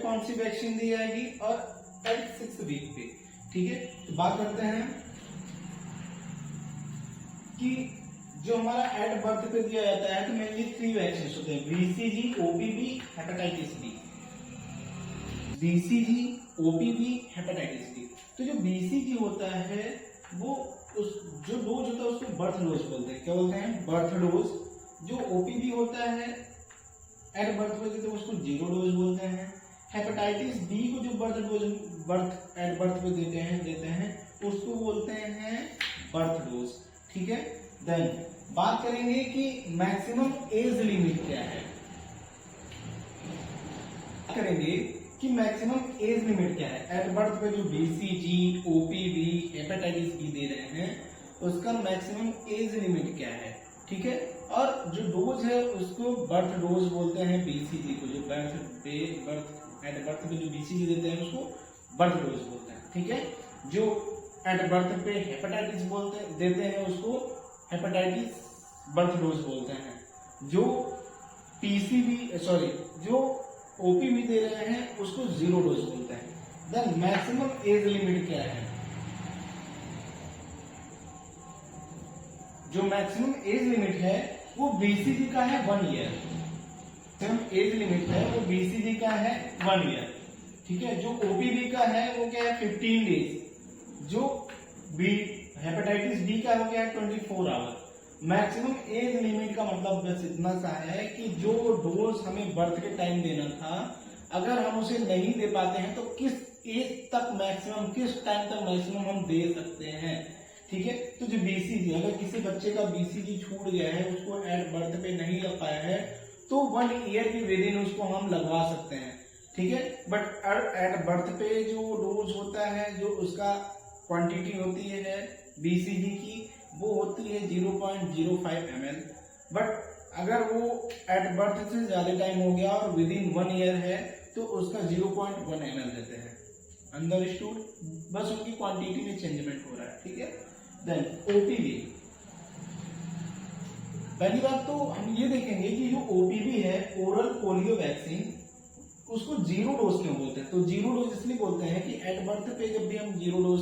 कौन सी वैक्सीन दी जाएगी और एट 6 वीक पे। ठीक है, तो बात करते हैं कि जो हमारा एट बर्थ पे दिया जाता है तो मेनली 3 वैक्सीन होते हैं, BCG, OPV, hepatitis B. BCG, OPV, hepatitis B. तो जो बीसीजी होता है वो उस जो डोज होता है उसको बर्थ डोज बोलते हैं। क्या बोलते हैं? Birth dose. जो ओपीवी होता है एट बर्थ पे देते हैं उसको जीरो डोज बोलते हैं। हेपेटाइटिस बी को जो बर्थ एट बर्थ पे देते हैं उसको बोलते हैं बर्थ डोज। ठीक है, देन बात करेंगे कि मैक्सिमम एज लिमिट क्या है। करेंगे कि मैक्सिमम एज लिमिट क्या है। एट बर्थ पे जो बीसीजी, ओपीवी, हेपेटाइटिस बी दे रहे हैं उसका मैक्सिमम एज लिमिट क्या है। ठीक है, और जो डोज है उसको बर्थ डोज बोलते हैं। बीसीजी को जो एट बर्थ पे जो बीसीजी देते हैं उसको बर्थ डोज बोलते हैं। ठीक है, जो एट बर्थ पे हेपेटाइटिस देते हैं उसको हेपेटाइटिस बर्थ डोज बोलते हैं। जो जो ओपीवी दे रहे हैं उसको जीरो डोज बोलते हैं। देन मैक्सिमम एज लिमिट क्या है। जो मैक्सिमम एज लिमिट है वो बीसीजी का है 1 ईयर। मैक्सिमम एज लिमिट है वो बीसीजी का है 1 ईयर। ठीक है, जो ओपीवी का है वो क्या है 15 डेज। जो हेपेटाइटिस बी का वो क्या है 24 आवर। मैक्सिमम एज लिमिट का मतलब बस इतना सा है कि जो डोज हमें बर्थ के टाइम देना था अगर हम उसे नहीं दे पाते हैं तो किस एज तक मैक्सिमम, किस टाइम तक मैक्सिमम हम दे सकते हैं। ठीक है, तो जो बीसीजी, अगर किसी बच्चे का बीसीजी छूट गया है, उसको एट बर्थ पे नहीं लग पाया है तो 1 ईयर के विद इन उसको हम लगवा सकते हैं। ठीक है, बट एट बर्थ पे जो डोज होता है, जो उसका क्वांटिटी होती है बीसीजी की, वो होती है 0.05 ml। बट अगर वो एट बर्थ से ज्यादा टाइम हो गया और विद इन 1 ईयर है तो उसका 0.1 ml देते हैं। अंडरस्टूड? बस उनकी क्वांटिटी में चेंजमेंट हो रहा है। ठीक है, देन ओपीवी। पहली बात तो हम ये देखेंगे कि जो ओपीवी है, ओरल पोलियो वैक्सीन, उसको जीरो डोज क्यों बोलते हैं। तो जीरो डोज इसलिए बोलते हैं कि एट बर्थ पे जब भी हम जीरो डोज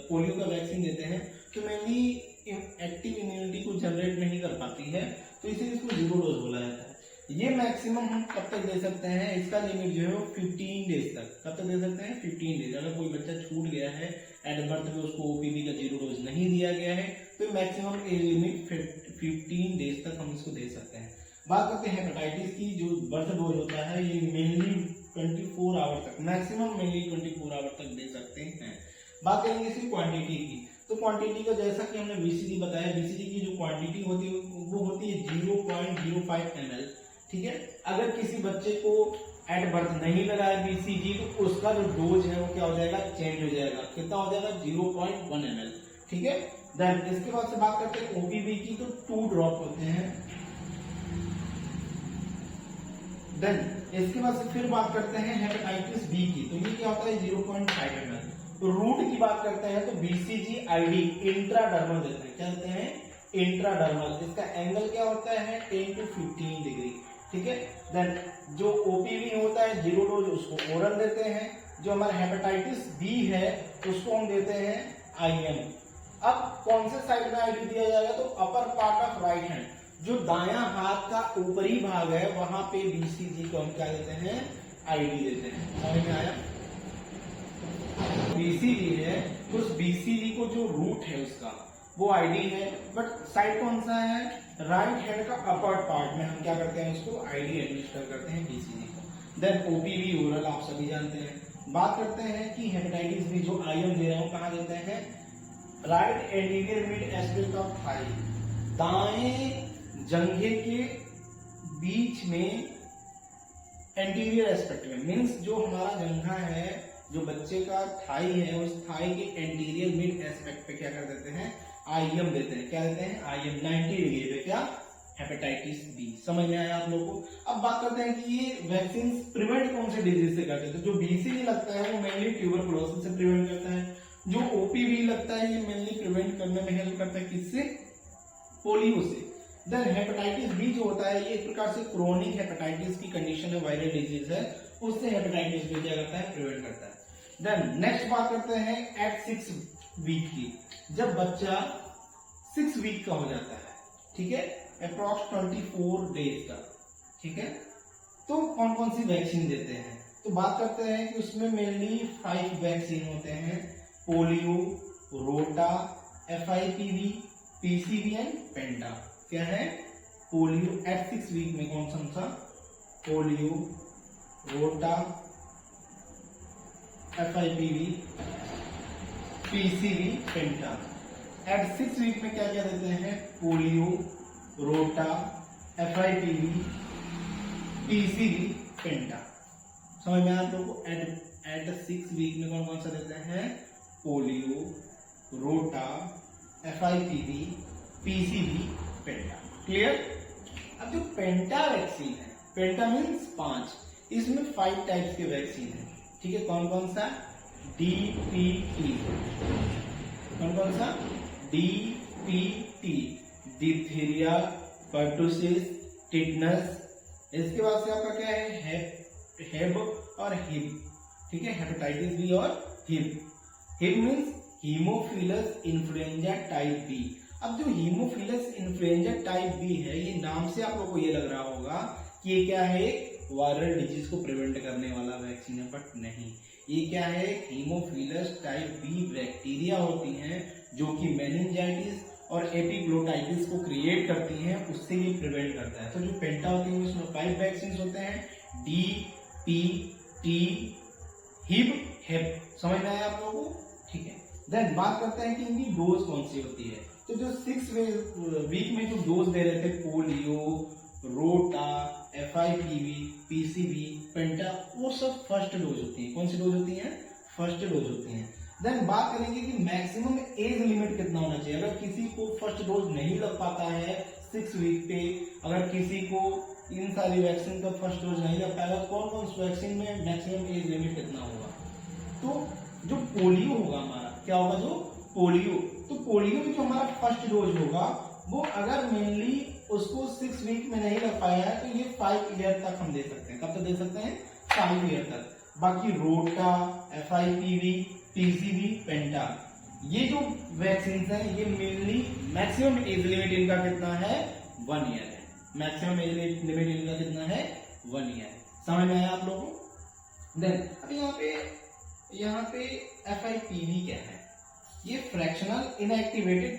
पोलियो का वैक्सीन देते हैं तो मेनली एक्टिव इम्यूनिटी को जनरेट नहीं कर पाती है, तो इसीलिए इसको जीरो डोज बोला जाता है। ये मैक्सिमम हम कब तक दे सकते हैं, इसका लिमिट जो है वो 15 डेज तक। कब तक दे सकते हैं? 15 डेज। अगर कोई बच्चा छूट गया है एट बर्थ पे, उसको ओपीवी का जीरो डोज नहीं दिया गया है तो मैक्सिमम एज लिमिट 15 डेज तक हम इसको दे सकते हैं। बात करते हैं हेपेटाइटिस की। जो बर्थ डोज होता है ये मेनली 24 आवर तक, मैक्सिमम मेनली 24 आवर तक दे सकते हैं। बात करेंगे इसकी क्वांटिटी की। तो क्वांटिटी का जैसा कि हमने बीसीजी बताया, बीसीजी की जो क्वांटिटी होती है वो होती है 0.05 ml। ठीक है, अगर किसी बच्चे को एट बर्थ नहीं लगाया बीसीजी तो उसका जो डोज है वो क्या हो जाएगा, चेंज हो जाएगा। कितना हो जाएगा? 0.1 ml। ठीक है, देन इसके बाद से बात करते हैं ओपीवी की। तो 2 ड्रॉप होते हैं। देन इसके बाद से फिर बात करते हैं हेपेटाइटिस बी की। तो ये क्या होता है? 0.5 ml। तो रूट की बात करते हैं तो बीसीजी आईडी इंट्राडर्मल देते हैं। क्या देते हैं? इंट्राडर्मल। इसका एंगल क्या होता है? 10 to 15 डिग्री। ठीक है, देन जो ओपीवी होता है जीरो डोज, उसको ओरल देते हैं। जो हमारा हेपेटाइटिस बी है उसको हम देते हैं आईएम। अब कौन से साइड में आईडी दिया जाएगा? तो upper part of right hand, जो दायां हाथ का ऊपरी भाग है वहां पे बीसीजी को हम क्या देते हैं? आईडी देते हैं। समझ में आया? बीसीजी है तो उस बीसीजी को जो रूट है उसका वो आईडी है, बट साइड कौन सा है? राइट हैंड का अपर पार्ट में हम क्या करते हैं? इसको आईडी एडमिनिस्टर करते हैं बीसीजी को। देन ओपीवी ओरल आप सभी जानते हैं। बात करते हैं कि हेपेटाइटिस बी जो आईएम दे रहा हूं कहां देते हैं? Right anterior mid aspect of thigh, दाएं जंघे के बीच में, एंटीरियर एस्पेक्ट में, मीन्स जो हमारा जंघा है, जो बच्चे का थाई है, उस थाई के एंटीरियर मिड एस्पेक्ट पे क्या कर देते हैं? आईएम देते हैं। क्या देते हैं? आईएम 90 डिग्री पे। क्या? Hepatitis B. समझ में आया आप लोगों को? अब बात करते हैं कि ये वैक्सीन प्रिवेंट कौन से डिजीज से करते हैं। तो जो बीसीजी लगता है वो मेनली ट्यूबरकुलोसिस से प्रिवेंट करता है। जो ओपीवी लगता है ये मेनली प्रिवेंट करने में हेल्प करता है। किससे? पोलियो से। देन हेपेटाइटिस बी जो होता है ये एक प्रकार से क्रोनिक हेपेटाइटिस की कंडीशन है, वायरल डिजीज है, उससे हेपेटाइटिस बी क्या करता है, प्रिवेंट करता है। देन नेक्स्ट बात करते हैं एट 6 वीक की। जब बच्चा 6 वीक का हो जाता है, ठीक है, अप्रॉक्स 24 डेज का, ठीक है, तो कौन कौन सी वैक्सीन देते हैं? तो बात करते हैं कि उसमें मेनली 5 वैक्सीन होते हैं, पोलियो, रोटा, FIPV, PCV एंड पेंटा। क्या है? पोलियो एट 6 वीक में कौन सा? पोलियो, रोटा, FIPV, PCV, पेंटा। एट 6 वीक में क्या क्या देते हैं? पोलियो, रोटा, FIPV, PCV, पेंटा। समझ में आप लोगों को? एट 6 वीक में कौन कौन सा देते हैं? पोलियो, रोटा, FIPV, PCV, पेंटा। क्लियर? अब जो पेंटा वैक्सीन है, पेंटा मीन्स 5, इसमें 5 टाइप्स के वैक्सीन है, ठीक है। कौन कौन सा? DPT। कौन कौन सा? DPT, diphtheria, pertussis, tetanus. इसके बाद से आपका क्या है? हेब और हिब, ठीक है, हेपेटाइटिस बी और Hib. Hib means haemophilus influenza type B. अब जो हीमोफिलस इन्फ्लुएंजा टाइप बी है, ये नाम से आप लोगों को ये लग रहा होगा कि ये क्या है? वायरल डिजीज को प्रिवेंट करने वाला वैक्सीन है, बट नहीं। ये क्या है? हीमोफिलस टाइप बी बैक्टीरिया होती हैं जो कि मेनिंजाइटिस और एपिग्लोटाइटिस को क्रिएट करती हैं, उससे ये प्रिवेंट करता है। तो जो पेंटा होती है उसमें 5 वैक्सीन होते हैं, DPT, हिब, हेप। समझ में आया आप लोगों को? ठीक है। देन बात करते हैं कि इनकी डोज कौन सी होती है। तो जो 6 वीक में जो डोज दे रहे थे, पोलियो, रोटा, FIPV, PCV, पेंटा, वो सब फर्स्ट डोज होती है। कौन सी डोज होती है? फर्स्ट डोज होती है। देन बात करेंगे कि मैक्सिमम एज लिमिट कितना होना चाहिए। अगर किसी को फर्स्ट डोज नहीं लग पाता है 6 वीक पे, अगर किसी को इन सारी वैक्सीन का फर्स्ट डोज नहीं लग पाएगा, कौन कौन सी वैक्सीन में मैक्सिमम एज लिमिट कितना होगा? तो जो पोलियो होगा हमारा, क्या होगा? जो पोलियो, तो पोलियो में जो हमारा फर्स्ट डोज होगा, वो अगर मेनली उसको 6 वीक में नहीं लग पाया है, तो ये 5 ईयर तक हम दे सकते हैं। कब तक दे सकते हैं? 5 ईयर तक। बाकी रोटा, FIPV, PCV, पेंटा, ये जो वैक्सीन हैं, ये मेनली मैक्सिमम एज लिमिट इनका कितना है? 1 ईयर है। मैक्सिमम एज लिमिट इनका कितना है? 1 ईयर। समझ में आया आप लोगों को? देन अब यहाँ पे FIPV क्या है? ये फ्रैक्शनल इनएक्टिवेटेड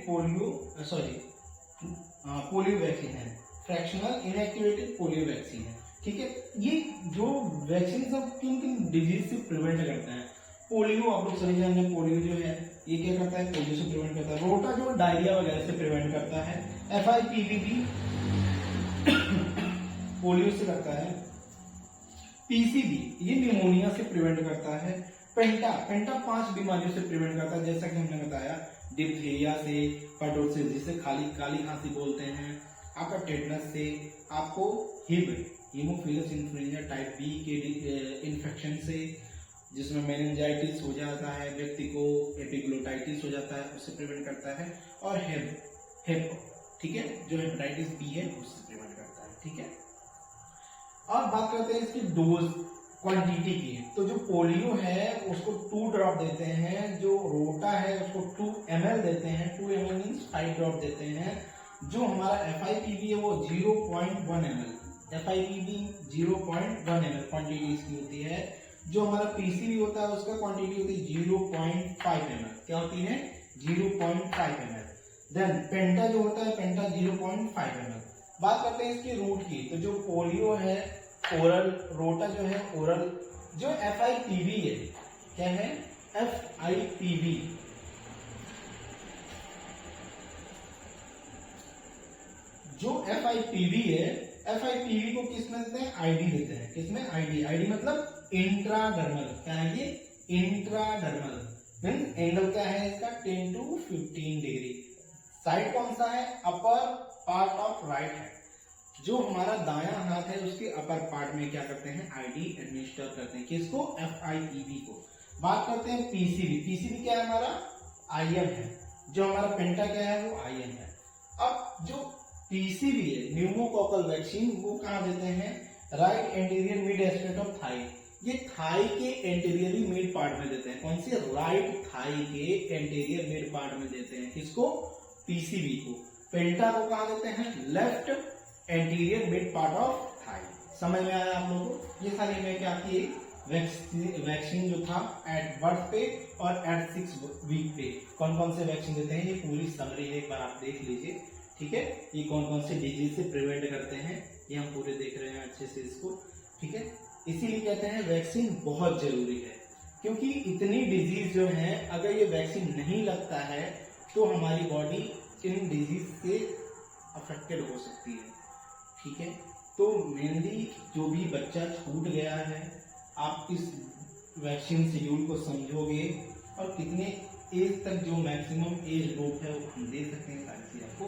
पोलियो वैक्सीन है। फ्रैक्शनल इनएक्टिवेटेड पोलियो वैक्सीन है, ठीक है। ये जो वैक्सीन सब किन किन डिजीज से प्रिवेंट करते हैं? पोलियो, आप लोग समझ जाएंगे, पोलियो जो है ये क्या करता है? पोलियो से प्रिवेंट करता है। रोटा जो डायरिया वगैरह से प्रिवेंट करता है। FIPV भी पोलियो से करता है। PCV ये निमोनिया से प्रिवेंट करता है। पेंटा 5 बीमारियों से प्रिवेंट करता है, जैसा कि हमने बताया, डिप्थीरिया से, पर्टुसिस जिसे काली खांसी बोलते हैं, आपका टेटनस से, आपको हिब, हीमोफिलस इन्फ्लुएंजा टाइप बी के इन्फेक्शन से, जिसमें मेनिंजाइटिस हो जाता है, व्यक्ति को एपिग्लोटाइटिस हो जाता है, उससे प्रिवेंट करता है। और हेप, ठीक है, जो हेपेटाइटिस बी है उससे प्रिवेंट करता है, ठीक है। और बात करते हैं इसकी डोज क्वांटिटी की। तो जो पोलियो है उसको 2 ड्रॉप देते हैं, जो रोटा है उसको 2 ml देते हैं, 2 ml मीन्स 5 ड्रॉप देते हैं। जो हमारा FIPV है वो 0.1 ml, FIPV 0.1 ml क्वांटिटी इसकी होती है। जो हमारा PCV होता है उसका क्वांटिटी होती है 0.5 ml। क्या होती है? 0.5 ml। देन पेंटा जो होता है, पेंटा 0.5 ml। बात करते हैं इसकी रूट की। तो जो पोलियो है ओरल, रोटा जो है ओरल, जो FIPV है, क्या है? FIPV जो FIPV है, FIPV को किसमें देते हैं? ID देते हैं। किसमें? ID मतलब इंट्राडर्मल। क्या है ये? इंट्राडर्मल मीन्स एंगल क्या है इसका? 10 to 15 डिग्री। साइड कौन सा है? Upper part of right hand. जो हमारा दायां हाथ है उसके अपर पार्ट में क्या करते हैं? ID एडमिनिस्टर करते हैं। किसको? FIPV को। बात करते हैं PCV क्या है हमारा? IM है। जो हमारा पेंटा क्या है? वो IM है। अब जो PCV है, न्यूमोकॉकल वैक्सीन, वो कहाँ देते हैं? Right anterior mid aspect of thigh. ये थाई के एंटीरियरी मिड पार्ट में देते हैं। कौन से? राइट थाई के एंटीरियर मिड पार्ट में देते हैं। किसको? पीसीबी को। पेल्टा को कहा देते हैं? Left anterior mid part of thigh. समझ में आया आप लोगों को? ये सारी में क्या आपकी वैक्सीन जो था एट बर्थ पे और एट 6 वीक पे कौन कौन से वैक्सीन देते हैं, ये पूरी समरी है, एक बार आप देख लीजिए। ठीक है, ये कौन कौन से डिजीज से प्रिवेंट करते हैं ये हम पूरे देख रहे हैं अच्छे से इसको। ठीक है, इसीलिए कहते हैं वैक्सीन बहुत जरूरी है, क्योंकि इतनी डिजीज जो है अगर ये वैक्सीन नहीं लगता है तो हमारी बॉडी इन डिजीज से अफेक्टेड हो सकती है। ठीक है, तो मेनली जो भी बच्चा छूट गया है आप इस वैक्सीन शेड्यूल को समझोगे और कितने एज तक जो मैक्सिमम एज ग्रुप है वो हम दे सकते हैं, सारी चीज आपको